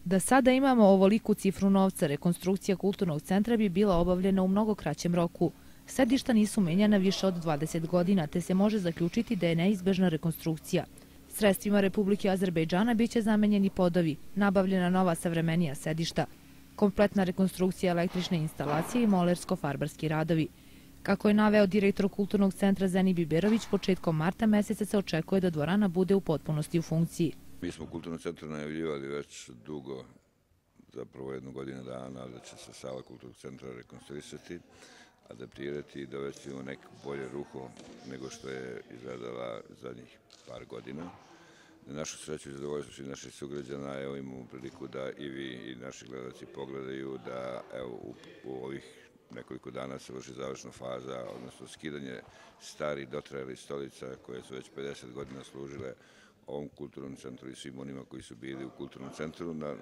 Da sada imamo ovoliku cifru novca, rekonstrukcija kulturnog centra bi bila obavljena u mnogo kraćem roku. Sedišta nisu menjana više od 20 godina, te se može zaključiti da je neizbežna rekonstrukcija. Sredstvima Republike Azerbejdžana biće zamenjeni podovi, nabavljena nova savremenija sedišta, kompletna rekonstrukcija električne instalacije i molersko-farbarski radovi. Kako je naveo direktor Kulturnog centra Zeni Biberović, početkom marta meseca se očekuje da dvorana bude u potpunosti u funkciji. Mi smo u Kulturnom centru najavljivali već dugo, zapravo 1 godinu dana, da će se sala Kulturnog centra rekonstruisati, adaptirati i dovesti u neko bolje ruho nego što je izgledala zadnjih par godina. Na našu sreću i zadovoljstvo svih naših sugrađana, evo imamo priliku da i vi i naši gledalci pogledaju da evo u ovih nekoliko dana se vrši završna faza, odnosno skidanje starih dotrajalih stolica koje su već 50 godina služile ovom kulturnom centru i svim onima koji su bili u kulturnom centru, na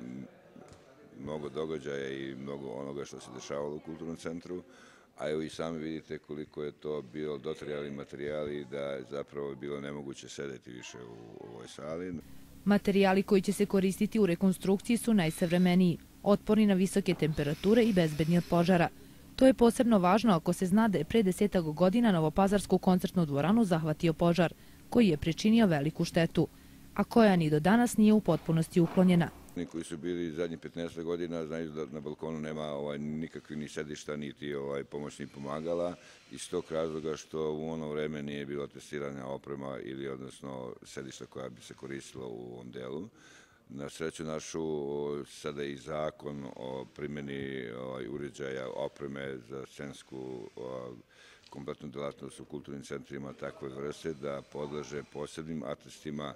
mnogo događaja i mnogo onoga što se dešavalo u kulturnom centru, a evo i sami vidite koliko je to bilo dotrajali materijali da je zapravo bilo nemoguće sedeti više u ovoj sali. Materijali koji će se koristiti u rekonstrukciji su najsavremeniji, otporni na visoke temperature i bezbedni od požara. To je posebno važno ako se zna da je pre 10 godina Novopazarsku koncertnu dvoranu zahvatio požar, koji je pričinio veliku štetu, a koja ni do danas nije u potpunosti uklonjena. Oni koji su bili zadnjih 15 godina znaju da na balkonu nema nikakvih ni sedišta, niti pomoćnih pomagala, iz tog razloga što u ono vreme nije bilo testirana oprema ili odnosno sedišta koja bi se koristila u ovom delu. Na sreću našu, sada i zakon o primjeni uređaja opreme za scensku kompletnu delatnost u kulturnim centrima takve vrste da podleže posebnim atestima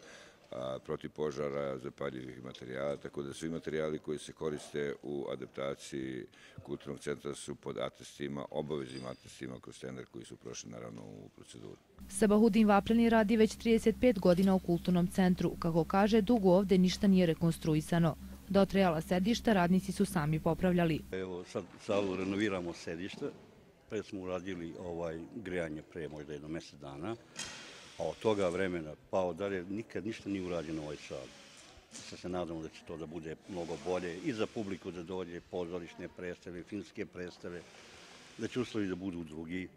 protiv požara, zapaljivih materijala, tako da svi materijali koji se koriste u adaptaciji kulturnog centra su pod atestima, obaveznim atestima kroz tender koji su prošli naravno u proceduru. Sabahudin Vapleni radi već 35 godina u kulturnom centru. Kako kaže, dugo ovde ništa nije rekonstruisano. Dotrajala sedišta radnici su sami popravljali. Evo sad salu renoviramo sedišta. Pre smo uradili grejanje pre možda 1 mesec dana. A od toga vremena pa dalje nikad ništa nije urađeno u ovoj sali. Sad se nadamo da će to da bude mnogo bolje i za publiku da dođe, pozorišne predstave, filmske predstave, da će uslovi da budu drugi.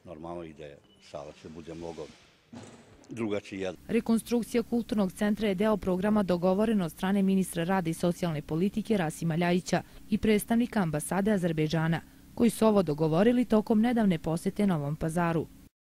Normalno i da je sala će bude mnogo drugačija. Rekonstrukcija kulturnog centra je deo programa dogovoreno od strane ministra rada i socijalne politike Rasima Ljajića i predstavnika ambasade Azerbejdžana, koji su ovo dogovorili tokom nedavne posete Novom Pazaru.